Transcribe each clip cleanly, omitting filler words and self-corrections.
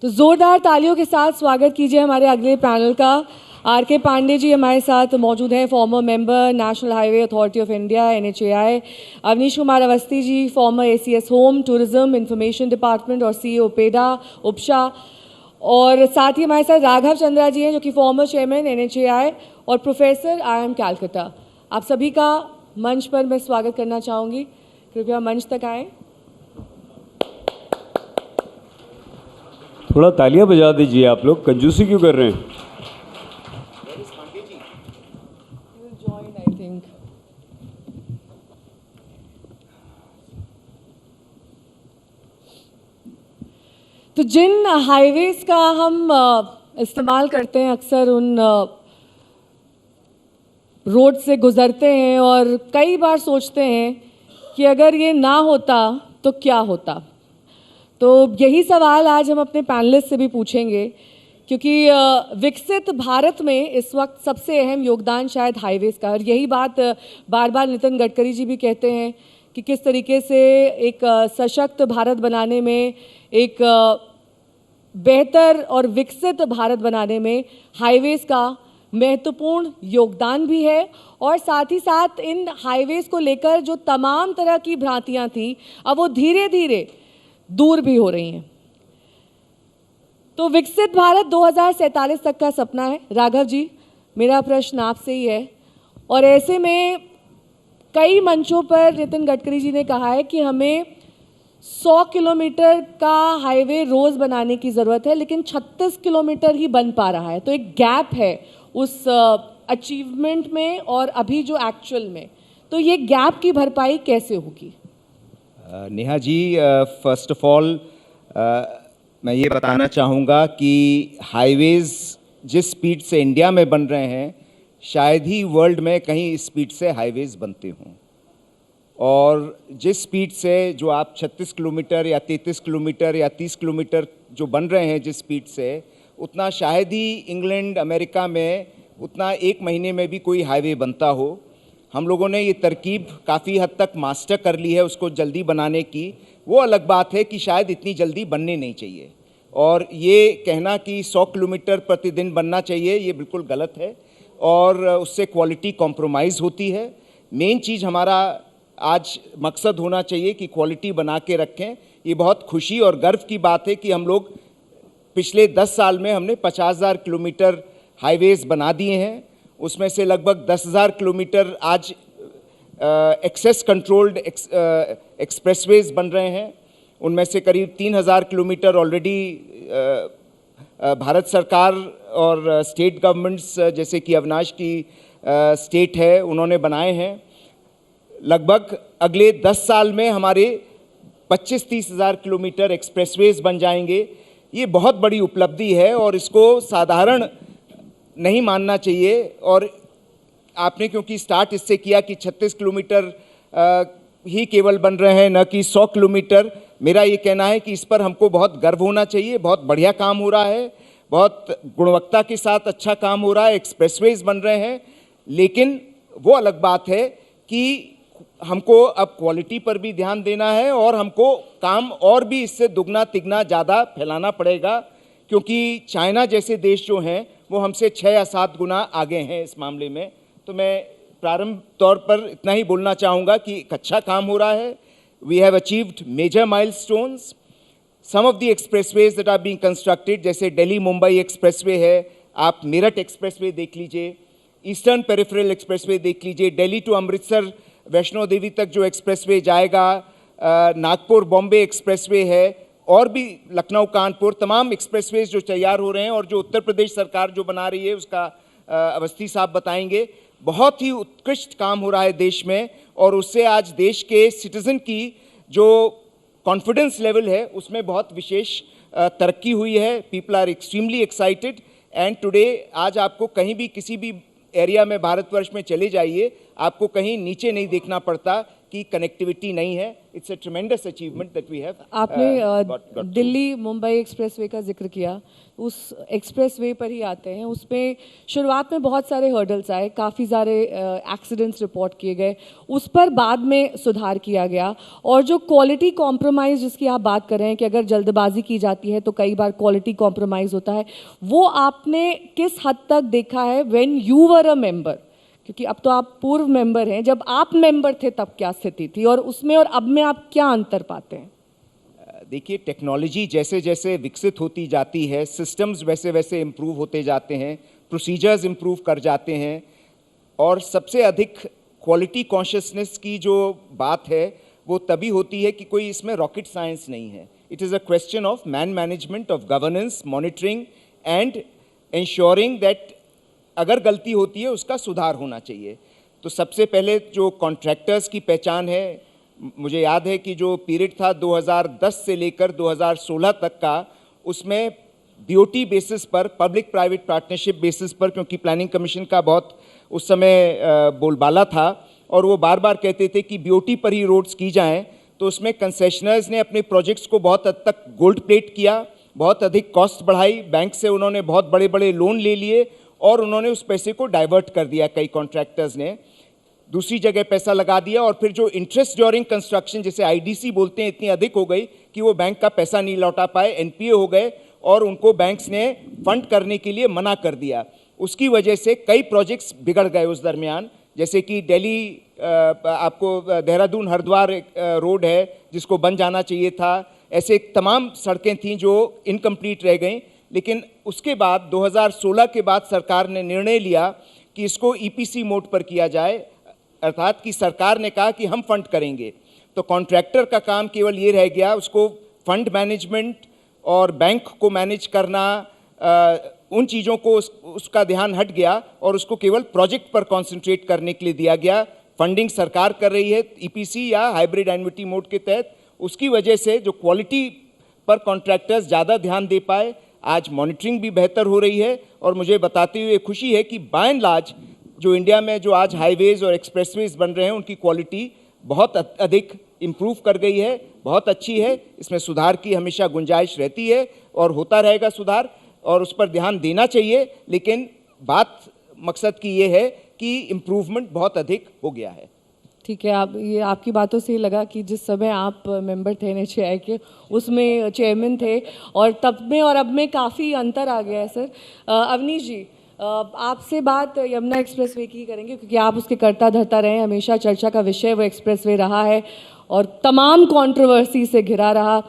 तो जोरदार तालियों के साथ स्वागत कीजिए हमारे अगले पैनल का। आर.के. पांडे जी हमारे साथ मौजूद हैं, former member national highway authority of India NHAI। Avanish Kumar Awasthi ji, former ACS home, tourism, information department और CEO पेडा उपशा। और साथ ही हमारे साथ राघव चंद्रा जी हैं जो कि फॉर्मर चेयरमैन NHAI और प्रोफेसर IIM कैलकाटा। आप सभी का मंच पर मैं स्वागत करना चाहूँगी, कृपया मंच तक आएँ। थोड़ा तालियां बजा दीजिए, आप लोग कंजूसी क्यों कर रहे हैं? तो जिन हाईवेज का हम इस्तेमाल करते हैं, अक्सर उन रोड से गुजरते हैं और कई बार सोचते हैं कि अगर ये ना होता तो क्या होता। तो यही सवाल आज हम अपने पैनलिस्ट से भी पूछेंगे, क्योंकि विकसित भारत में इस वक्त सबसे अहम योगदान शायद हाईवेज का। और यही बात बार बार नितिन गडकरी जी भी कहते हैं कि किस तरीके से एक सशक्त भारत बनाने में, एक बेहतर और विकसित भारत बनाने में हाईवेज का महत्वपूर्ण योगदान भी है। और साथ ही साथ इन हाईवेज को लेकर जो तमाम तरह की भ्रांतियां थी, अब वो धीरे धीरे दूर भी हो रही हैं। तो विकसित भारत 2047 तक का सपना है। राघव जी, मेरा प्रश्न आपसे ही है। और ऐसे में कई मंचों पर नितिन गडकरी जी ने कहा है कि हमें 100 किलोमीटर का हाईवे रोज बनाने की ज़रूरत है, लेकिन 36 किलोमीटर ही बन पा रहा है। तो एक गैप है उस अचीवमेंट में और अभी जो एक्चुअल में। तो ये गैप की भरपाई कैसे होगी? Neha ji, first of all मैं ये बताना चाहूँगा कि हाईवेज़ जिस स्पीड से इंडिया में बन रहे हैं, शायद ही वर्ल्ड में कहीं इस स्पीड से हाईवेज़ बनते हों। और जिस स्पीड से जो आप 36 किलोमीटर या 33 किलोमीटर या 30 किलोमीटर जो बन रहे हैं जिस स्पीड से, उतना शायद ही इंग्लैंड, अमेरिका में उतना एक महीने में भी कोई हाईवे बनता हो। हम लोगों ने ये तरकीब काफ़ी हद तक मास्टर कर ली है उसको जल्दी बनाने की। वो अलग बात है कि शायद इतनी जल्दी बनने नहीं चाहिए। और ये कहना कि 100 किलोमीटर प्रतिदिन बनना चाहिए, ये बिल्कुल गलत है और उससे क्वालिटी कॉम्प्रोमाइज़ होती है। मेन चीज़ हमारा आज मकसद होना चाहिए कि क्वालिटी बना के रखें। ये बहुत खुशी और गर्व की बात है कि हम लोग पिछले 10 साल में हमने 50,000 किलोमीटर हाईवेज़ बना दिए हैं। उसमें से लगभग 10,000 किलोमीटर आज एक्सेस कंट्रोल्ड एक्सप्रेसवेज बन रहे हैं। उनमें से करीब 3,000 किलोमीटर ऑलरेडी भारत सरकार और स्टेट गवर्नमेंट्स, जैसे कि अविनाश की स्टेट है, उन्होंने बनाए हैं। लगभग अगले 10 साल में हमारे 25-30 हज़ार किलोमीटर एक्सप्रेसवेज बन जाएंगे। ये बहुत बड़ी उपलब्धि है और इसको साधारण नहीं मानना चाहिए। और आपने क्योंकि स्टार्ट इससे किया कि 36 किलोमीटर ही केवल बन रहे हैं, न कि 100 किलोमीटर। मेरा ये कहना है कि इस पर हमको बहुत गर्व होना चाहिए। बहुत बढ़िया काम हो रहा है, बहुत गुणवत्ता के साथ अच्छा काम हो रहा है, एक्सप्रेसवेज बन रहे हैं। लेकिन वो अलग बात है कि हमको अब क्वालिटी पर भी ध्यान देना है और हमको काम और भी इससे दुगना तिगना ज़्यादा फैलाना पड़ेगा, क्योंकि चाइना जैसे देश जो हैं वो हमसे 6 या 7 गुना आगे हैं इस मामले में। तो मैं प्रारंभ तौर पर इतना ही बोलना चाहूँगा कि एक अच्छा काम हो रहा है। We have achieved major milestones. Some of the expressways that are being constructed, जैसे दिल्ली मुंबई एक्सप्रेसवे है, आप मेरठ एक्सप्रेसवे देख लीजिए, ईस्टर्न पेरिफेरल एक्सप्रेसवे देख लीजिए, दिल्ली टू अमृतसर वैष्णो देवी तक जो एक्सप्रेसवे जाएगा, नागपुर बॉम्बे एक्सप्रेसवे है, और भी लखनऊ कानपुर, तमाम एक्सप्रेसवेज जो तैयार हो रहे हैं और जो उत्तर प्रदेश सरकार जो बना रही है उसका अवस्थी साहब बताएंगे। बहुत ही उत्कृष्ट काम हो रहा है देश में और उससे आज देश के सिटीज़न की जो कॉन्फिडेंस लेवल है उसमें बहुत विशेष तरक्की हुई है। People are extremely excited and today आज आपको कहीं भी किसी भी एरिया में भारतवर्ष में चले जाइए, आपको कहीं नीचे नहीं देखना पड़ता की कनेक्टिविटी नहीं है. It's a tremendous achievement that we have. आपने दिल्ली मुंबई एक्सप्रेसवे का जिक्र किया, उस एक्सप्रेसवे पर ही आते हैं. उसमें शुरुआत में बहुत सारे हर्डल्स आए, काफ़ी सारे एक्सीडेंट्स रिपोर्ट किए गए, उस पर बाद में सुधार किया गया. और जो क्वालिटी कॉम्प्रोमाइज़ जिसकी आप बात कर रहे हैं कि अगर जल्दबाजी की जाती है तो कई बार क्वालिटी कॉम्प्रोमाइज़ होता है, वो आपने किस हद तक देखा है when you were a member? क्योंकि अब तो आप पूर्व मेंबर हैं, जब आप मेंबर थे तब क्या स्थिति थी, और उसमें और अब में आप क्या अंतर पाते हैं? देखिए, टेक्नोलॉजी जैसे जैसे विकसित होती जाती है, सिस्टम्स वैसे वैसे इम्प्रूव होते जाते हैं, प्रोसीजर्स इम्प्रूव कर जाते हैं, और सबसे अधिक क्वालिटी कॉन्शियसनेस की जो बात है वो तभी होती है कि कोई इसमें रॉकेट साइंस नहीं है. It is a question of man management, of governance, monitoring and ensuring that अगर गलती होती है उसका सुधार होना चाहिए. तो सबसे पहले जो कॉन्ट्रैक्टर्स की पहचान है, मुझे याद है कि जो पीरियड था 2010 से लेकर 2016 तक का, उसमें बीओटी बेसिस पर, पब्लिक प्राइवेट पार्टनरशिप बेसिस पर, क्योंकि प्लानिंग कमीशन का बहुत उस समय बोलबाला था और वो बार बार कहते थे कि बीओटी पर ही रोड्स की जाएं, तो उसमें कंसेशनर्स ने अपने प्रोजेक्ट्स को बहुत हद तक गोल्ड प्लेट किया, बहुत अधिक कॉस्ट बढ़ाई, बैंक से उन्होंने बहुत बड़े बड़े लोन ले लिए और उन्होंने उस पैसे को डाइवर्ट कर दिया. कई कॉन्ट्रैक्टर्स ने दूसरी जगह पैसा लगा दिया और फिर जो इंटरेस्ट ड्यूरिंग कंस्ट्रक्शन, जिसे आईडीसी बोलते हैं, इतनी अधिक हो गई कि वो बैंक का पैसा नहीं लौटा पाए, एनपीए हो गए और उनको बैंक्स ने फंड करने के लिए मना कर दिया. उसकी वजह से कई प्रोजेक्ट्स बिगड़ गए उस दरमियान, जैसे कि दिल्ली, आपको देहरादून हरिद्वार रोड है जिसको बन जाना चाहिए था. ऐसे तमाम सड़कें थीं जो इनकम्प्लीट रह गईं. लेकिन उसके बाद 2016 के बाद सरकार ने निर्णय लिया कि इसको ईपीसी मोड पर किया जाए, अर्थात कि सरकार ने कहा कि हम फंड करेंगे. तो कॉन्ट्रैक्टर का काम केवल ये रह गया, उसको फंड मैनेजमेंट और बैंक को मैनेज करना, उन चीज़ों को उसका ध्यान हट गया और उसको केवल प्रोजेक्ट पर कॉन्सेंट्रेट करने के लिए दिया गया. फंडिंग सरकार कर रही है ईपीसी या हाइब्रिड एन्युटी मोड के तहत. उसकी वजह से जो क्वालिटी पर कॉन्ट्रैक्टर्स ज़्यादा ध्यान दे पाए, आज मॉनिटरिंग भी बेहतर हो रही है. और मुझे बताते हुए खुशी है कि बाय एंड लार्ज जो इंडिया में जो आज हाईवेज़ और एक्सप्रेसवेज बन रहे हैं, उनकी क्वालिटी बहुत अधिक इम्प्रूव कर गई है, बहुत अच्छी है. इसमें सुधार की हमेशा गुंजाइश रहती है और होता रहेगा सुधार, और उस पर ध्यान देना चाहिए. लेकिन बात मकसद की ये है कि इम्प्रूवमेंट बहुत अधिक हो गया है. ठीक है, आप ये आपकी बातों से ही लगा कि जिस समय आप मेंबर थे NHAI के, उसमें चेयरमैन थे, और तब में और अब में काफ़ी अंतर आ गया है. सर अवनीश जी, आपसे बात यमुना एक्सप्रेसवे की करेंगे क्योंकि आप उसके कर्ता धर्ता रहे हैं, हमेशा चर्चा का विषय वो एक्सप्रेसवे रहा है और तमाम कंट्रोवर्सी से घिरा रहा.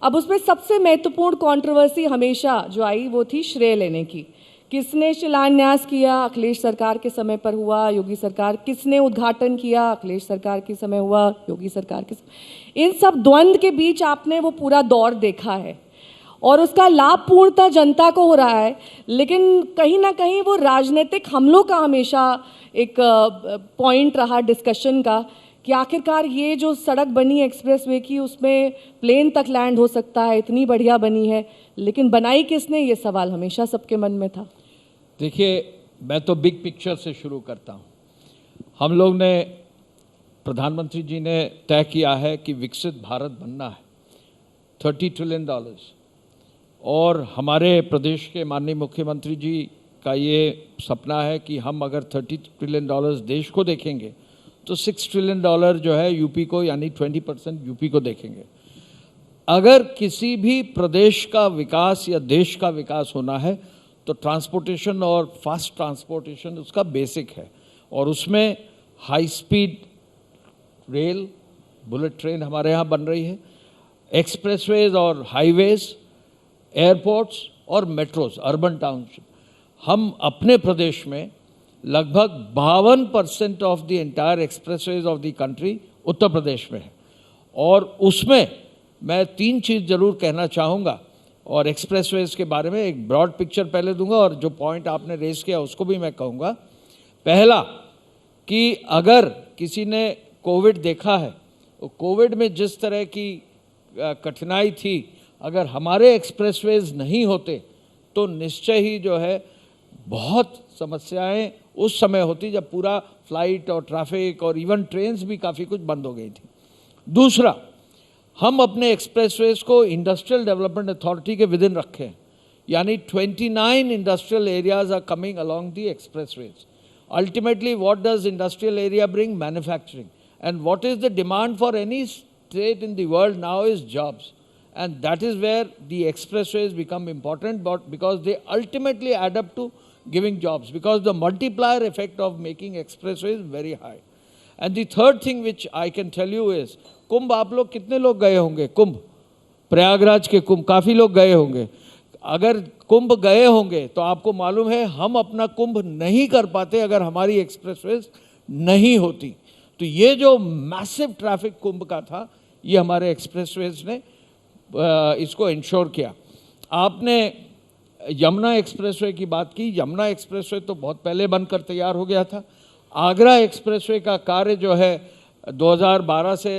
अब उसमें सबसे महत्वपूर्ण कंट्रोवर्सी हमेशा जो आई वो थी श्रेय लेने की. किसने शिलान्यास किया? अखिलेश सरकार के समय पर हुआ, योगी सरकार. किसने उद्घाटन किया? अखिलेश सरकार के समय हुआ, योगी सरकार के समय. इन सब द्वंद्व के बीच आपने वो पूरा दौर देखा है और उसका लाभ पूर्णतः जनता को हो रहा है. लेकिन कहीं ना कहीं वो राजनीतिक हमलों का हमेशा एक पॉइंट रहा डिस्कशन का कि आखिरकार ये जो सड़क बनी एक्सप्रेसवे की, उसमें प्लेन तक लैंड हो सकता है, इतनी बढ़िया बनी है, लेकिन बनाई किसने, ये सवाल हमेशा सबके मन में था. देखिए, मैं तो बिग पिक्चर से शुरू करता हूँ. हम लोग ने, प्रधानमंत्री जी ने तय किया है कि विकसित भारत बनना है, $30 ट्रिलियन, और हमारे प्रदेश के माननीय मुख्यमंत्री जी का ये सपना है कि हम अगर $30 ट्रिलियन देश को देखेंगे तो $6 ट्रिलियन जो है यूपी को, यानी 20% यूपी को देखेंगे. अगर किसी भी प्रदेश का विकास या देश का विकास होना है तो ट्रांसपोर्टेशन और फास्ट ट्रांसपोर्टेशन उसका बेसिक है, और उसमें high speed rail, bullet train हमारे यहाँ बन रही है, एक्सप्रेसवेज और हाईवेज, एयरपोर्ट्स और मेट्रोज, अर्बन टाउनशिप. हम अपने प्रदेश में लगभग 52% of the entire expressways of the country Uttar Pradesh में है. और उसमें मैं 3 चीज़ ज़रूर कहना चाहूँगा, और एक्सप्रेसवेज के बारे में एक ब्रॉड पिक्चर पहले दूंगा और जो पॉइंट आपने रेज किया उसको भी मैं कहूँगा. पहला कि अगर किसी ने कोविड देखा है तो कोविड में जिस तरह की कठिनाई थी, अगर हमारे एक्सप्रेसवेज नहीं होते तो निश्चय ही जो है बहुत समस्याएं उस समय होती जब पूरा फ्लाइट और ट्रैफिक और इवन ट्रेन्स भी काफ़ी कुछ बंद हो गई थी। दूसरा, हम अपने एक्सप्रेसवेज को इंडस्ट्रियल डेवलपमेंट अथॉरिटी के विदिन रखें, यानी 29 industrial areas are coming along the expressways. Ultimately, what does industrial area bring? Manufacturing. And what is the demand for any state in the world now is jobs. And that is where the expressways become important, but because they ultimately add up to giving jobs, because the multiplier effect of making expressways is very high. And the third thing which I can tell you is, कुंभ आप लोग कितने लोग गए होंगे? कुंभ, प्रयागराज के कुंभ काफ़ी लोग गए होंगे। अगर कुंभ गए होंगे तो आपको मालूम है हम अपना कुंभ नहीं कर पाते अगर हमारी एक्सप्रेसवेज नहीं होती। तो ये जो मैसिव ट्रैफिक कुंभ का था, ये हमारे एक्सप्रेसवेज ने इसको इंश्योर किया। आपने यमुना एक्सप्रेसवे की बात की। यमुना एक्सप्रेसवे तो बहुत पहले बनकर तैयार हो गया था। आगरा एक्सप्रेसवे का कार्य जो है 2012 से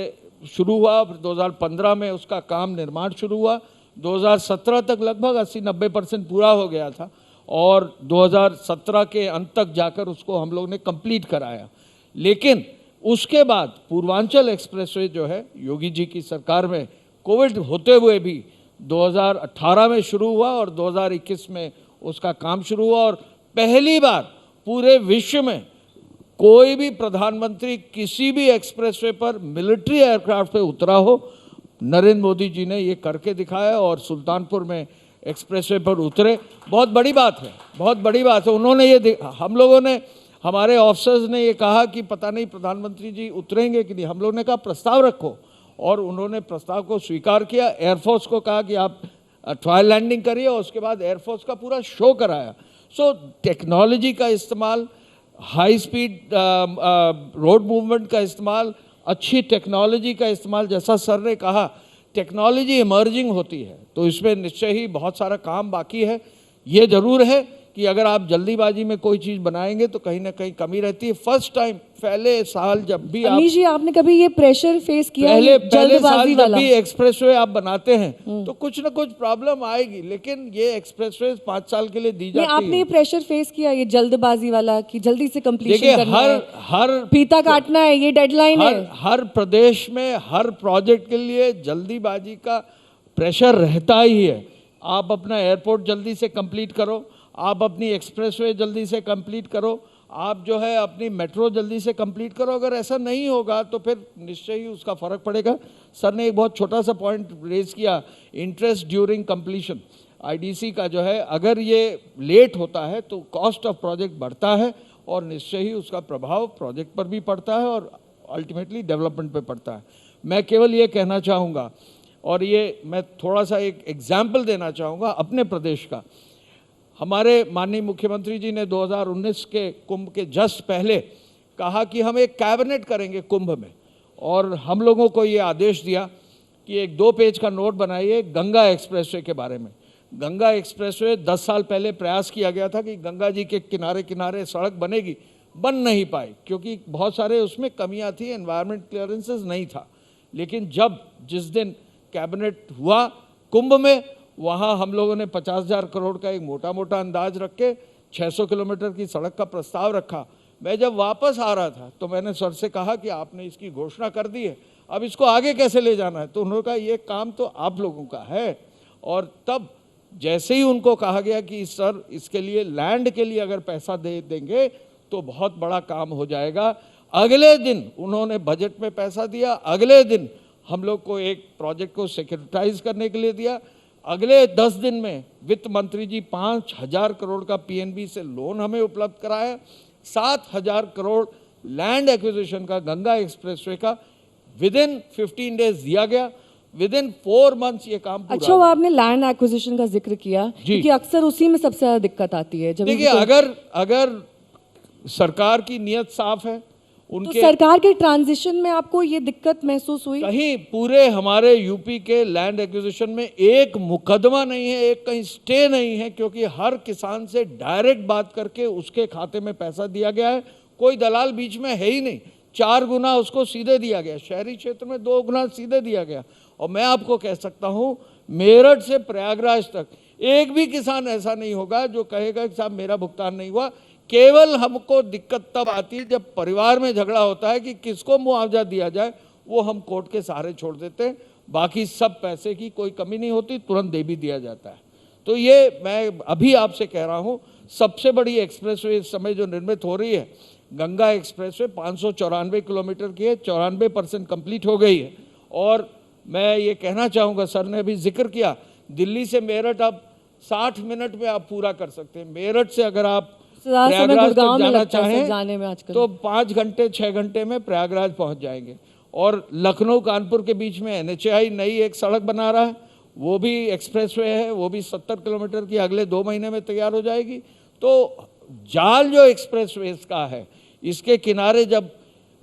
शुरू हुआ, फिर 2015 में उसका काम निर्माण शुरू हुआ। 2017 तक लगभग 80-90% पूरा हो गया था और 2017 के अंत तक जाकर उसको हम लोग ने कंप्लीट कराया। लेकिन उसके बाद पूर्वांचल एक्सप्रेसवे जो है योगी जी की सरकार में कोविड होते हुए भी 2018 में शुरू हुआ और 2021 में उसका काम शुरू हुआ और पहली बार पूरे विश्व में कोई भी प्रधानमंत्री किसी भी एक्सप्रेसवे पर मिलिट्री एयरक्राफ्ट पे उतरा हो, नरेंद्र मोदी जी ने ये करके दिखाया और सुल्तानपुर में एक्सप्रेसवे पर उतरे। बहुत बड़ी बात है, बहुत बड़ी बात है। उन्होंने ये हम लोगों ने, हमारे ऑफिसर्स ने ये कहा कि पता नहीं प्रधानमंत्री जी उतरेंगे कि नहीं। हम लोगों ने कहा प्रस्ताव रखो और उन्होंने प्रस्ताव को स्वीकार किया। एयरफोर्स को कहा कि आप ट्रायल लैंडिंग करिए और उसके बाद एयरफोर्स का पूरा शो कराया। सो टेक्नोलॉजी का इस्तेमाल, हाई स्पीड रोड मूवमेंट का इस्तेमाल, अच्छी टेक्नोलॉजी का इस्तेमाल, जैसा सर ने कहा टेक्नोलॉजी इमर्जिंग होती है तो इसमें निश्चय ही बहुत सारा काम बाकी है। ये ज़रूर है कि अगर आप जल्दीबाजी में कोई चीज़ बनाएंगे तो कहीं ना कहीं कमी रहती है। फर्स्ट टाइम पहले साल जब भी आप अनीश जी, आपने कभी ये प्रेशर फेस किया पहले साल जल्दबाजी जब वाला? भी एक्सप्रेसवे आप बनाते हैं तो कुछ ना कुछ प्रॉब्लम आएगी, लेकिन ये एक्सप्रेसवे 5 साल के लिए दी नहीं, जाती आपने है। ये प्रेशर फेस किया ये जल्दबाजी वाला कि जल्दी से कंप्लीशन देखिए, करना है, हर फीता काटना है, ये डेडलाइन है। हर प्रदेश में हर प्रोजेक्ट के लिए जल्दीबाजी का प्रेशर रहता ही है। आप अपना एयरपोर्ट जल्दी से कंप्लीट करो, आप अपनी एक्सप्रेसवे जल्दी से कंप्लीट करो, आप जो है अपनी मेट्रो जल्दी से कंप्लीट करो। अगर ऐसा नहीं होगा तो फिर निश्चय ही उसका फ़र्क पड़ेगा। सर ने एक बहुत छोटा सा पॉइंट रेज किया, इंटरेस्ट ड्यूरिंग कंप्लीशन। आईडीसी का जो है अगर ये लेट होता है तो कॉस्ट ऑफ प्रोजेक्ट बढ़ता है और निश्चय ही उसका प्रभाव प्रोजेक्ट पर भी पड़ता है और अल्टीमेटली डेवलपमेंट पे पड़ता है। मैं केवल ये कहना चाहूँगा और ये मैं थोड़ा सा एक एग्जाम्पल देना चाहूँगा अपने प्रदेश का। हमारे माननीय मुख्यमंत्री जी ने 2019 के कुंभ के जस्ट पहले कहा कि हम एक कैबिनेट करेंगे कुंभ में और हम लोगों को ये आदेश दिया कि एक 2 पेज का नोट बनाइए गंगा एक्सप्रेसवे के बारे में। गंगा एक्सप्रेसवे 10 साल पहले प्रयास किया गया था कि गंगा जी के किनारे किनारे सड़क बनेगी, बन नहीं पाई क्योंकि बहुत सारे उसमें कमियां थी, एनवायरनमेंट क्लियरेंसेस नहीं था। लेकिन जिस दिन कैबिनेट हुआ कुंभ में, वहाँ हम लोगों ने 50,000 करोड़ का एक मोटा मोटा अंदाज रख के 600 किलोमीटर की सड़क का प्रस्ताव रखा। मैं जब वापस आ रहा था तो मैंने सर से कहा कि आपने इसकी घोषणा कर दी है, अब इसको आगे कैसे ले जाना है? तो उन्होंने कहा ये काम तो आप लोगों का है। और तब जैसे ही उनको कहा गया कि सर इसके लिए लैंड के लिए अगर पैसा दे देंगे तो बहुत बड़ा काम हो जाएगा, अगले दिन उन्होंने बजट में पैसा दिया, अगले दिन हम लोग को एक प्रोजेक्ट को सिक्योरिटाइज करने के लिए दिया। अगले 10 दिन में वित्त मंत्री जी 5,000 करोड़ का पीएनबी से लोन हमें उपलब्ध कराया, 7,000 करोड़ लैंड एक्विजिशन का गंगा एक्सप्रेसवे का विद इन 15 डेज दिया गया। विद इन 4 मंथ्स ये काम पूरा अच्छा, वो आपने लैंड एक्विजिशन का जिक्र किया क्योंकि अक्सर उसी में सबसे ज्यादा दिक्कत आती है। जब देखिए, अगर सरकार की नीयत साफ है, तो उनके सरकार के ट्रांजिशन में आपको ये दिक्कत महसूस हुई? कहीं पूरे हमारे यूपी के लैंड एक्विजिशन में एक मुकदमा नहीं है, एक कहीं स्टे नहीं है, क्योंकि हर किसान से डायरेक्ट बात करके उसके खाते में पैसा दिया गया है। कोई दलाल बीच में है ही नहीं। 4 गुना उसको सीधे दिया गया, शहरी क्षेत्र में 2 गुना सीधे दिया गया। और मैं आपको कह सकता हूँ मेरठ से प्रयागराज तक एक भी किसान ऐसा नहीं होगा जो कहेगा कि साहब मेरा भुगतान नहीं हुआ। केवल हमको दिक्कत तब आती है जब परिवार में झगड़ा होता है कि किसको मुआवजा दिया जाए, वो हम कोर्ट के सहारे छोड़ देते हैं। बाकी सब पैसे की कोई कमी नहीं होती, तुरंत दे भी दिया जाता है। तो ये मैं अभी आपसे कह रहा हूँ, सबसे बड़ी एक्सप्रेसवे इस समय जो निर्मित हो रही है, गंगा एक्सप्रेसवे 594 किलोमीटर की है, 94% कंप्लीट हो गई है। और मैं ये कहना चाहूँगा, सर ने अभी जिक्र किया, दिल्ली से मेरठ अब 60 मिनट में आप पूरा कर सकते हैं। मेरठ से अगर आप ज़्यादा समय प्रयागराज गुड़गांव तक में जाना लगता है सर चाहें जाने में आजकल। तो 5 घंटे 6 घंटे में प्रयागराज पहुंच जाएंगे। और लखनऊ कानपुर के बीच में NHAI नई एक सड़क बना रहा है, वो भी एक्सप्रेसवे है, वो भी 70 किलोमीटर की अगले 2 महीने में तैयार हो जाएगी। तो जाल जो एक्सप्रेसवेज का है, इसके किनारे जब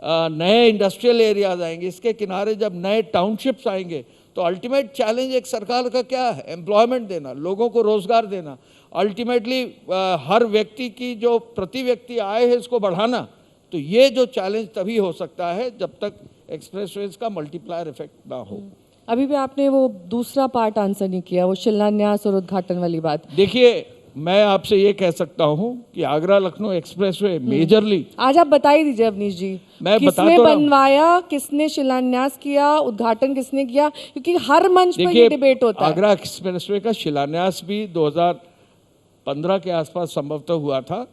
नए इंडस्ट्रियल एरियाज आएंगे, इसके किनारे जब नए टाउनशिप्स आएंगे, तो अल्टीमेट चैलेंज एक सरकार का क्या है? एम्प्लॉयमेंट देना, लोगों को रोजगार देना। अल्टीमेटली हर व्यक्ति की जो प्रति व्यक्ति आय है इसको बढ़ाना। तो ये जो चैलेंज तभी हो सकता है जब तक एक्सप्रेसवेज का मल्टीप्लायर इफेक्ट ना हो। अभी भी आपने वो दूसरा पार्ट आंसर नहीं किया, वो शिलान्यास और उद्घाटन वाली बात। देखिए, मैं आपसे ये कह सकता हूँ कि आगरा लखनऊ एक्सप्रेसवे मेजरली, आज आप बता ही दीजिए अवनीश जी, मैं बता किसने तो रहा हूं। बनवाया, किसने शिलान्यास किया, उद्घाटन किसने किया, क्योंकि हर मंच पर ये डिबेट होता है। आगरा एक्सप्रेसवे का शिलान्यास भी 2015 के आसपास संभवतः हुआ था।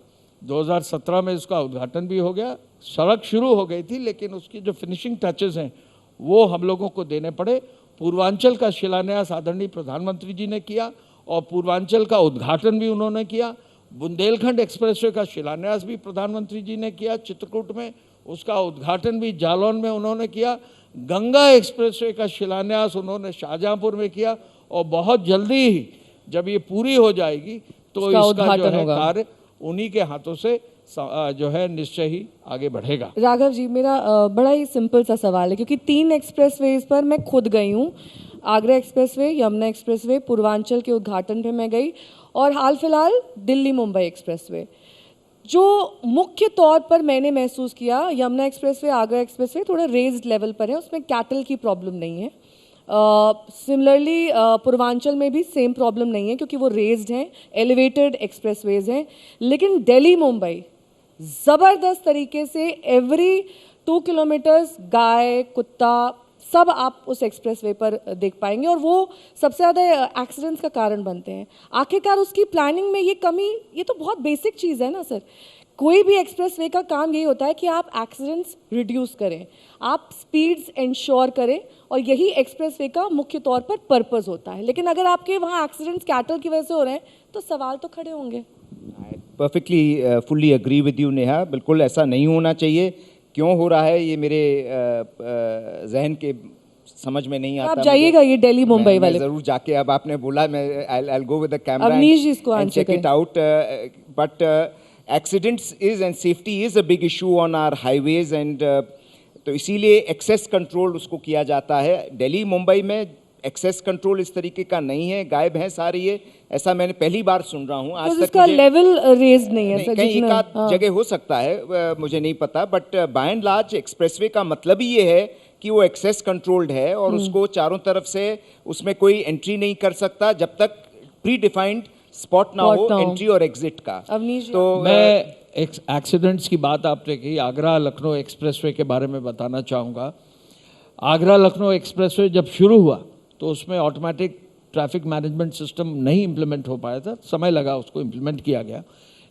2017 में इसका उद्घाटन भी हो गया। सड़क शुरू हो गई थी, लेकिन उसकी जो फिनिशिंग टचेस हैं वो हम लोगों को देने पड़े। पूर्वांचल का शिलान्यास आदरणीय प्रधानमंत्री जी ने किया और पूर्वांचल का उद्घाटन भी उन्होंने किया। बुंदेलखंड एक्सप्रेसवे का शिलान्यास भी प्रधानमंत्री जी ने किया चित्रकूट में, उसका उद्घाटन भी जालौन में उन्होंने किया। गंगा एक्सप्रेसवे का शिलान्यास उन्होंने शाहजहांपुर में किया और बहुत जल्दी ही जब ये पूरी हो जाएगी तो इसका इसका जो उद्घाटन है होगा। कार्य उन्हीं के हाथों से जो है निश्चय ही आगे बढ़ेगा। राघव जी, मेरा बड़ा ही सिंपल सा सवाल है, क्योंकि 3 एक्सप्रेसवेज पर मैं खुद गई हूँ। आगरा एक्सप्रेसवे, यमुना एक्सप्रेसवे, पूर्वांचल के उद्घाटन पे मैं गई, और हाल फिलहाल दिल्ली मुंबई एक्सप्रेसवे। जो मुख्य तौर पर मैंने महसूस किया, यमुना एक्सप्रेसवे, आगरा एक्सप्रेसवे थोड़ा रेज्ड लेवल पर है, उसमें कैटल की प्रॉब्लम नहीं है। सिमिलरली पूर्वांचल में भी सेम प्रॉब्लम नहीं है, क्योंकि वो रेज्ड हैं, एलिवेटेड एक्सप्रेसवेज हैं। लेकिन दिल्ली मुंबई ज़बरदस्त तरीके से एवरी 2 किलोमीटर्स गाय, कुत्ता, सब आप उस एक्सप्रेसवे पर देख पाएंगे, और वो सबसे ज़्यादा एक्सीडेंट्स का कारण बनते हैं। आखिरकार उसकी प्लानिंग में ये कमी, ये तो बहुत बेसिक चीज़ है ना सर। कोई भी एक्सप्रेसवे का काम यही होता है कि आप एक्सीडेंट्स रिड्यूस करें, आप स्पीड्स इंश्योर करें, और यही एक्सप्रेसवे का मुख्य तौर पर पर्पस होता है। लेकिन अगर आपके वहाँ एक्सीडेंट्स कैटल की वजह से हो रहे हैं तो सवाल तो खड़े होंगे। Perfectly fully agree with you Neha, बिल्कुल ऐसा नहीं होना चाहिए। क्यों हो रहा है ये मेरे जहन के समझ में नहीं आता। आप जाइएगा ये दिल्ली मुंबई वाले, जरूर जाके, अब आपने बोला, मैं I'll go with the camera Awanish जी इसको and answer check it out. But accidents is and safety is a big issue on our highways and तो इसीलिए एक्सेस कंट्रोल उसको किया जाता है। दिल्ली मुंबई में एक्सेस कंट्रोल इस तरीके का नहीं है, गाय भैंस आ रही है, ऐसा मैंने पहली बार सुन रहा हूँ। आज तक इसका लेवल रेज नहीं है सर, कहीं एक जितना आध जगह हो सकता है, मुझे नहीं पता, but by and large expressway का मतलब ही ये है कि वो एक्सेस कंट्रोल्ड है और उसको चारों तरफ से उसमें कोई एंट्री नहीं कर सकता जब तक प्री डिफाइंड स्पॉट ना हो एंट्री और एग्जिट का। अवनीश जी, तो मैं एक्सीडेंट्स की बात आपने की, आगरा लखनऊ एक्सप्रेसवे के बारे में बताना चाहूँगा। आगरा लखनऊ एक्सप्रेसवे जब शुरू हुआ तो उसमें ऑटोमेटिक ट्रैफिक मैनेजमेंट सिस्टम नहीं इम्प्लीमेंट हो पाया था, समय लगा उसको इम्प्लीमेंट किया गया,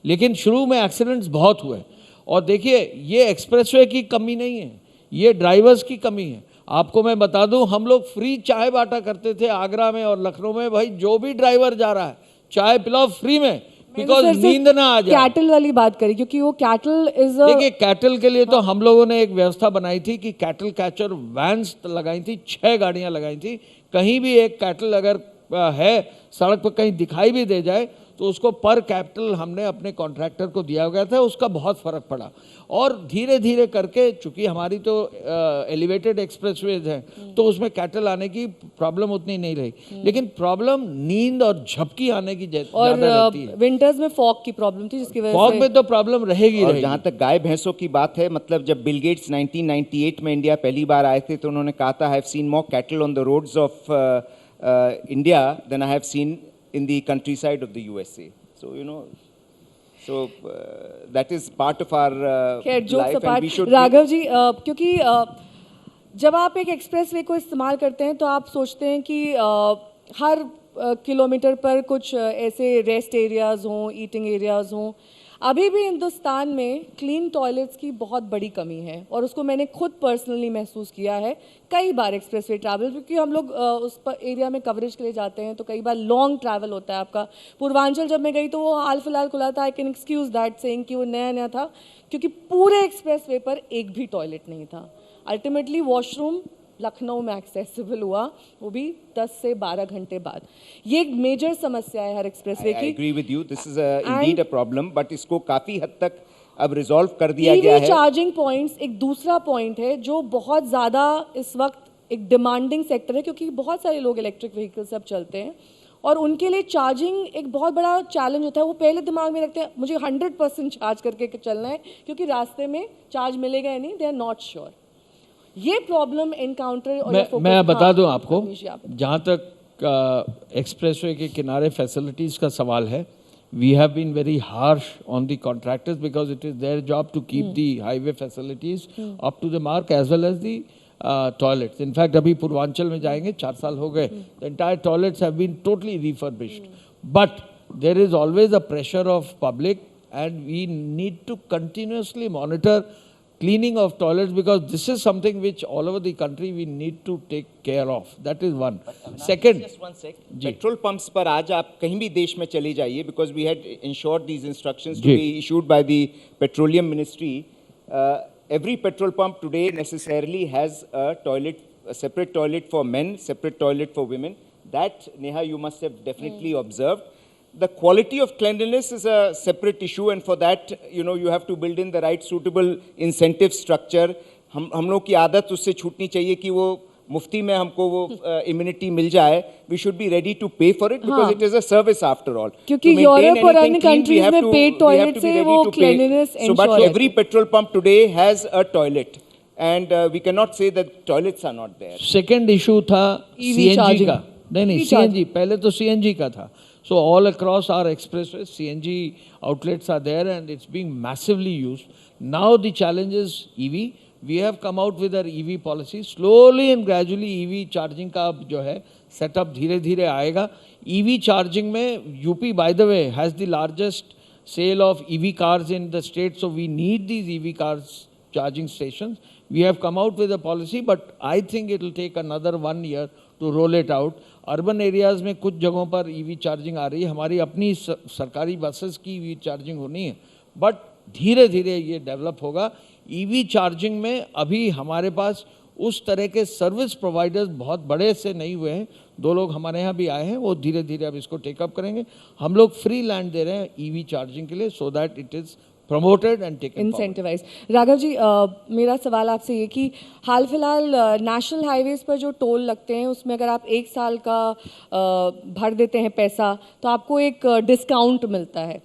लेकिन शुरू में एक्सीडेंट्स बहुत हुए। और देखिए, ये एक्सप्रेसवे की कमी नहीं है, ये ड्राइवर्स की कमी है। आपको मैं बता दूं, हम लोग फ्री चाय बांटा करते थे आगरा में और लखनऊ में। भाई, जो भी ड्राइवर जा रहा है चाय पिलाओ फ्री में, बिकॉज नींद ना आ जाए। कैटल वाली बात करी, क्योंकि वो कैटल इज देखिए, कैटल के लिए तो हम लोगों ने एक व्यवस्था बनाई थी कि कैटल कैचर वैन्स लगाई थी, 6 गाड़ियां लगाई थी। कहीं भी एक कैटल अगर है सड़क पर कहीं दिखाई भी दे जाए तो उसको पर कैपिटल हमने अपने कॉन्ट्रैक्टर को दिया गया था, उसका बहुत फर्क पड़ा। और धीरे धीरे करके, चूंकि हमारी तो एलिवेटेड एक्सप्रेसवेज हैं तो उसमें कैटल आने की प्रॉब्लम उतनी नहीं रही, लेकिन प्रॉब्लम नींद और झपकी आने की ज्यादा रहती है। विंटर्स में फॉग की प्रॉब्लम थी, जिसकी वजह फॉग से में तो प्रॉब्लम रहेगी। और जहाँ तक गाय भैंसों की बात है, मतलब जब बिल गेट्स 1998 में इंडिया पहली बार आए थे तो उन्होंने कहा था, I have seen more cattle on the roads of India than I have seen in the countryside of the USA. So, you know, So that is part of our खैर jokes life, and apart we should. Raghav ji क्योंकि जब आप एक expressway को इस्तेमाल करते हैं तो आप सोचते हैं कि हर किलोमीटर पर कुछ ऐसे रेस्ट एरियाज़ हों, ईटिंग एरियाज़ हों। अभी भी हिंदुस्तान में क्लीन टॉयलेट्स की बहुत बड़ी कमी है और उसको मैंने खुद पर्सनली महसूस किया है कई बार एक्सप्रेसवे ट्रैवल, क्योंकि हम लोग उस एरिया में कवरेज के लिए जाते हैं तो कई बार लॉन्ग ट्रैवल होता है आपका। पूर्वांचल जब मैं गई तो वो हाल फिलहाल खुला था, I can excuse that saying कि वो नया नया था, क्योंकि पूरे एक्सप्रेसवे पर एक भी टॉयलेट नहीं था। अल्टीमेटली वॉशरूम लखनऊ में एक्सेसिबल हुआ, वो भी 10 से 12 घंटे बाद। ये एक मेजर समस्या है हर एक्सप्रेसवे I की। agree with you. This is indeed a problem, but इसको काफ़ी हद तक अब रिजॉल्व कर दिया गया है। चार्जिंग पॉइंट्स एक दूसरा पॉइंट है जो बहुत ज़्यादा इस वक्त एक डिमांडिंग सेक्टर है, क्योंकि बहुत सारे लोग इलेक्ट्रिक व्हीकल्स अब चलते हैं और उनके लिए चार्जिंग एक बहुत बड़ा चैलेंज होता है। वो पहले दिमाग में रखते हैं मुझे 100% चार्ज करके चलना है, क्योंकि रास्ते में चार्ज मिलेगा या नहीं, दे आर नॉट श्योर। ये प्रॉब्लम एनकाउंटर और मैं बता दूं आपको, अवनीश जी, आप जहाँ तक एक्सप्रेसवे के किनारे फैसिलिटीज़ का सवाल है, we have been very harsh on the contractors because it is their job to keep the highway facilities up to the mark as well as the toilets. In fact अभी पूर्वांचल में जाएंगे, 4 साल हो गए, the entire toilets have been totally refurbished, but there is always a pressure of public and we need to continuously monitor cleaning of toilets, because this is something which all over the country we need to take care of. That is one. Second, Just one sec. Petrol pumps पर आज आप कहीं भी देश में चले जाइए, because we had ensured these instructions to ji. be issued by the petroleum ministry. Every petrol pump today necessarily has a toilet, a separate toilet for men, separate toilet for women. That, Neha, you must have definitely observed. The quality of cleanliness is a separate issue, and for that, you have to build in the right suitable incentive structure. हम लोग की आदत उससे छूटनी चाहिए कि वो मुफ्ती में हमको वो इम्यूनिटी मिल जाए. We should be ready to pay for it because it is a service after all. क्योंकि To maintain यूरोप और anything अन्य clean, we countries have में to- paid we have toilet to be से ready वो to pay. cleanliness So, but ensure every petrol pump today has a toilet, and we cannot say that toilets are not there. Second issue था EV CNG charging. का। नहीं EV CNG, पहले तो CNG का था। So all across our expressway CNG outlets are there and it's being massively used. Now the challenge is EV. We have come out with our EV policy. Slowly and gradually EV charging का अब जो है setup धीरे धीरे आएगा। EV charging में UP by the way has the largest sale of EV cars in the state, so we need these EV cars charging stations. We have come out with a policy, but I think it will take another 1 year to roll it out. Urban areas में कुछ जगहों पर EV charging आ रही है, हमारी अपनी सरकारी buses की ईवी चार्जिंग होनी है, बट धीरे धीरे ये डेवलप होगा। ईवी चार्जिंग में अभी हमारे पास उस तरह के सर्विस प्रोवाइडर्स बहुत बड़े से नहीं हुए हैं। 2 लोग हमारे यहाँ भी आए हैं, वो धीरे धीरे अब इसको टेकअप करेंगे। हम लोग फ्री लैंड दे रहे हैं ईवी चार्जिंग के लिए, so that it is promoted and taken forward. Incentivise. Raghav ji, मेरा सवाल आपसे ये कि हाल फिलहाल नेशनल हाईवेज पर जो टोल लगते हैं उसमें अगर आप 1 साल का भर देते हैं पैसा तो आपको एक डिस्काउंट मिलता है।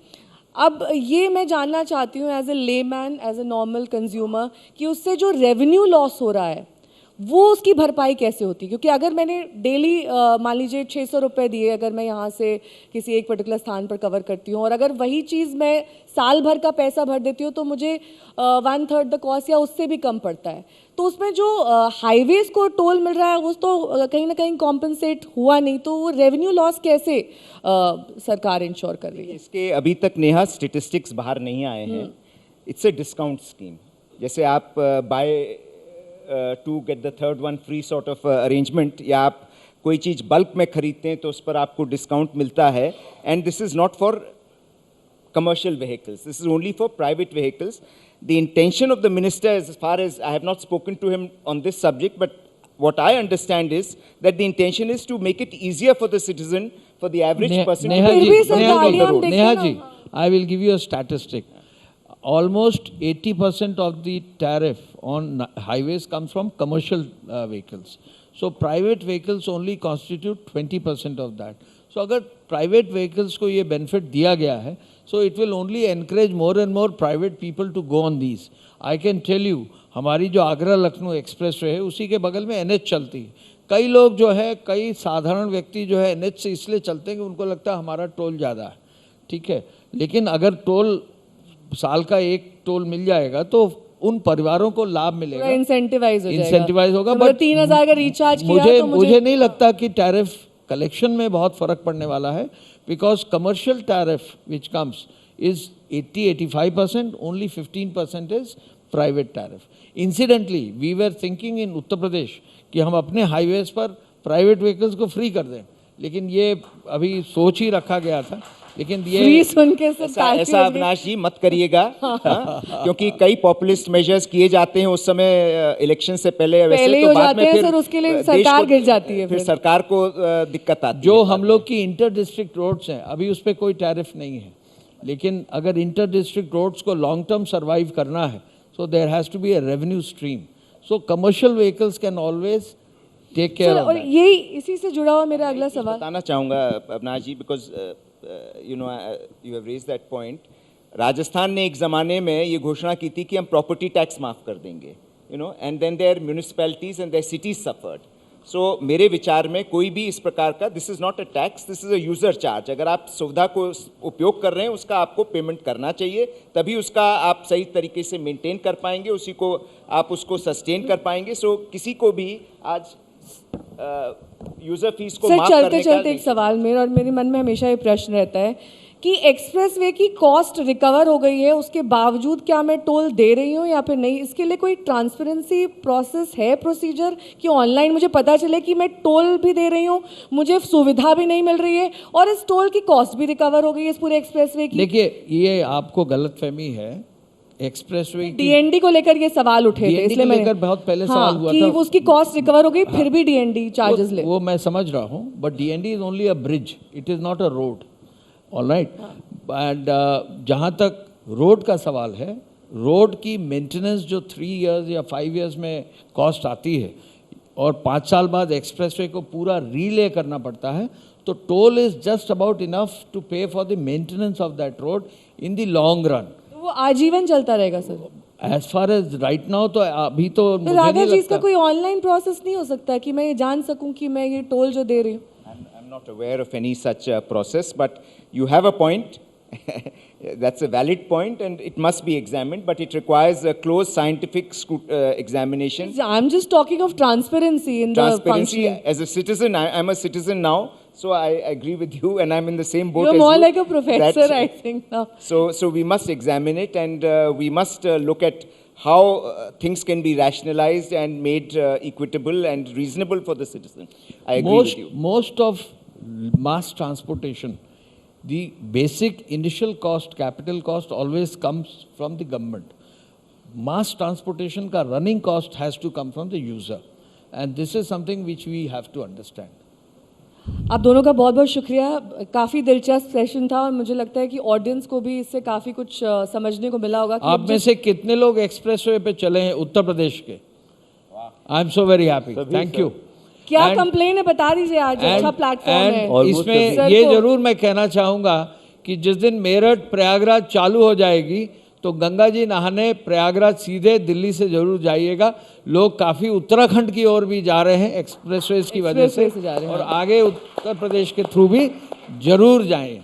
अब ये मैं जानना चाहती हूँ as a layman, as a normal consumer, कि उससे जो रेवेन्यू लॉस हो रहा है वो उसकी भरपाई कैसे होती है? क्योंकि अगर मैंने डेली मान लीजिए 600 रुपये दिए, अगर मैं यहाँ से किसी एक पर्टिकुलर स्थान पर कवर करती हूँ, और अगर वही चीज़ मैं साल भर का पैसा भर देती हूँ तो मुझे 1/3 द कॉस्ट या उससे भी कम पड़ता है। तो उसमें जो हाईवेज़ को टोल मिल रहा है वो तो कहीं ना कहीं कॉम्पनसेट हुआ नहीं, तो वो रेवेन्यू लॉस कैसे सरकार इंश्योर कर रही है? इसके अभी तक नेहा स्टेटिस्टिक्स बाहर नहीं आए हैं। इट्स ए डिस्काउंट स्कीम, जैसे आप buy two get the third one free sort of arrangement, या आप कोई चीज़ बल्क में खरीदते हैं तो उस पर आपको डिस्काउंट मिलता है। And this is not for commercial vehicles, this is only for private vehicles. The intention of the minister, as far as I have not spoken to him on this subject, but what I understand is that the intention is to make it easier for the citizen, for the average person Neha to जी, फिर भी take सरकार Neha control ji, of the road. देखिए नेहा ना, जी, I will give you a statistic. Almost 80% of the tariff on highways comes from commercial vehicles. So private vehicles only constitute 20% of that. So अगर private vehicles को ये benefit दिया गया है, so it will only encourage more and more private people to go on these. I can tell you, हमारी जो Agra Lucknow express way है उसी के बगल में NH चलती है। कई लोग जो है, कई साधारण व्यक्ति जो है NH से इसलिए चलते हैं कि उनको लगता है हमारा टोल ज़्यादा है। ठीक है, लेकिन अगर टोल साल का एक टोल मिल जाएगा तो उन परिवारों को लाभ मिलेगा, इंसेंटिवाइज हो जाएगा, इंसेंटिवाइज होगा। तो 3,000 का रिचार्ज किया मुझे तो मुझे नहीं लगता कि टैरिफ कलेक्शन में बहुत फर्क पड़ने वाला है, because commercial tariff which comes is 80-85%, only 15% is private tariff. Incidentally we were thinking in Uttar Pradesh कि हम अपने हाईवेज पर प्राइवेट व्हीकल्स को फ्री कर दें, लेकिन ये अभी सोच ही रखा गया था, लेकिन ये फ्री सुन के सब ऐसा अविनाश जी मत करिएगा, हाँ? क्योंकि कई पॉपुलिस्ट मेजर्स किए जाते हैं उस समय इलेक्शन से पहले, वैसे पहले ही तो हो बाद जाते में हैं फिर सर, उसके लिए देश सरकार को- गिर जाती है फिर फिर। सरकार को दिक्कत आती जो है। हम लोग की इंटर डिस्ट्रिक्ट रोड्स हैं अभी उस पर कोई टैरिफ नहीं है, लेकिन अगर इंटर डिस्ट्रिक्ट रोड्स को लॉन्ग टर्म सर्वाइव करना है so there has to be a revenue stream, so commercial vehicles can always take care sir, of all that. यही इसी से जुड़ा हुआ मेरा अगला सवाल, बताना चाहूँगा Avinash ji, because you have raise that point. Rajasthan ने एक ज़माने में ये घोषणा की थी कि हम प्रॉपर्टी टैक्स माफ़ कर देंगे, and then their municipalities and their cities suffered. So मेरे विचार में कोई भी इस प्रकार का, this is not a tax, this is a user charge. अगर आप सुविधा को उपयोग कर रहे हैं उसका आपको पेमेंट करना चाहिए, तभी उसका आप सही तरीके से मेंटेन कर पाएंगे, उसी को आप उसको सस्टेन कर पाएंगे। सो किसी को भी आज यूज़र फीस को सर माफ चलते करने चलते का एक सवाल मेरा और मेरे मन में हमेशा ये प्रश्न रहता है कि एक्सप्रेसवे की कॉस्ट रिकवर हो गई है, उसके बावजूद क्या मैं टोल दे रही हूँ या फिर नहीं? इसके लिए कोई ट्रांसपेरेंसी प्रोसेस है, प्रोसीजर, कि ऑनलाइन मुझे पता चले कि मैं टोल भी दे रही हूँ, मुझे सुविधा भी नहीं मिल रही है और इस टोल की कॉस्ट भी रिकवर हो गई है इस पूरे एक्सप्रेसवे की? देखिए, ये आपको गलतफहमी है। एक्सप्रेसवे की डीएनडी को लेकर ये सवाल उठे थे, DND इसलिए को मैंने लेकर बहुत पहले सवाल हुआ कि था। वो उसकी कॉस्ट रिकवर हो गई फिर भी डीएनडी चार्जेस ले। वो मैं समझ रहा हूँ, but DND is only a bridge, it is not a road, alright. And जहाँ तक रोड का सवाल है, रोड की मेंटेनेंस जो 3 इयर्स या 5 इयर्स में कॉस्ट आती है और 5 साल बाद एक्सप्रेसवे को पूरा रीले करना पड़ता है, तो toll is just about enough to pay for the maintenance of that road in the long run. तो वो आजीवन चलता रहेगा sir? As far as right now तो अभी तो तो मुझे राघव नहीं जी, इसका लगता। कोई ऑनलाइन प्रोसेस नहीं हो सकता कि मैं ये जान सकूं कि मैं ये टोल जो दे रही हूँ? I'm not aware of any such process, but you have a point. That's a valid point, and it must be examined, but it requires a close scientific examination. I'm just talking of transparency in the Transparency. functioning. As a citizen, I'm a citizen now, so I agree with you, and I'm in the same boat You're as more you. like a professor, that- I think now. So we must examine it, and we must look at how things can be rationalized and made equitable and reasonable for the citizen. I agree with you. Most of mass transportation, the basic initial cost, capital cost always comes from the government. Mass transportation का running cost has to come from the user, and this is something which we have to understand. आप दोनों का बहुत बहुत शुक्रिया, काफ़ी दिलचस्प session था और मुझे लगता है कि ऑडियंस को भी इससे काफ़ी कुछ समझने को मिला होगा कि आप में से कितने लोग एक्सप्रेसवे पे चले हैं उत्तर प्रदेश के? I am so very happy, thank you. क्या कंप्लेन है बता दीजिए, आज अच्छा प्लेटफॉर्म है। Almost इसमें सर ये को- जरूर मैं कहना चाहूँगा कि जिस दिन मेरठ प्रयागराज चालू हो जाएगी तो गंगा जी नहाने प्रयागराज सीधे दिल्ली से जरूर जाइएगा। लोग काफ़ी उत्तराखंड की ओर भी जा रहे हैं एक्सप्रेसवेज की वजह एक्सप्रेसवे से जा रहे हैं, और आगे उत्तर प्रदेश के थ्रू भी जरूर जाएं।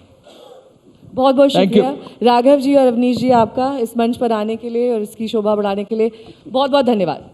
बहुत बहुत Thank you. शुक्रिया राघव जी और अवनीश जी, आपका इस मंच पर आने के लिए और इसकी शोभा बढ़ाने के लिए बहुत बहुत धन्यवाद।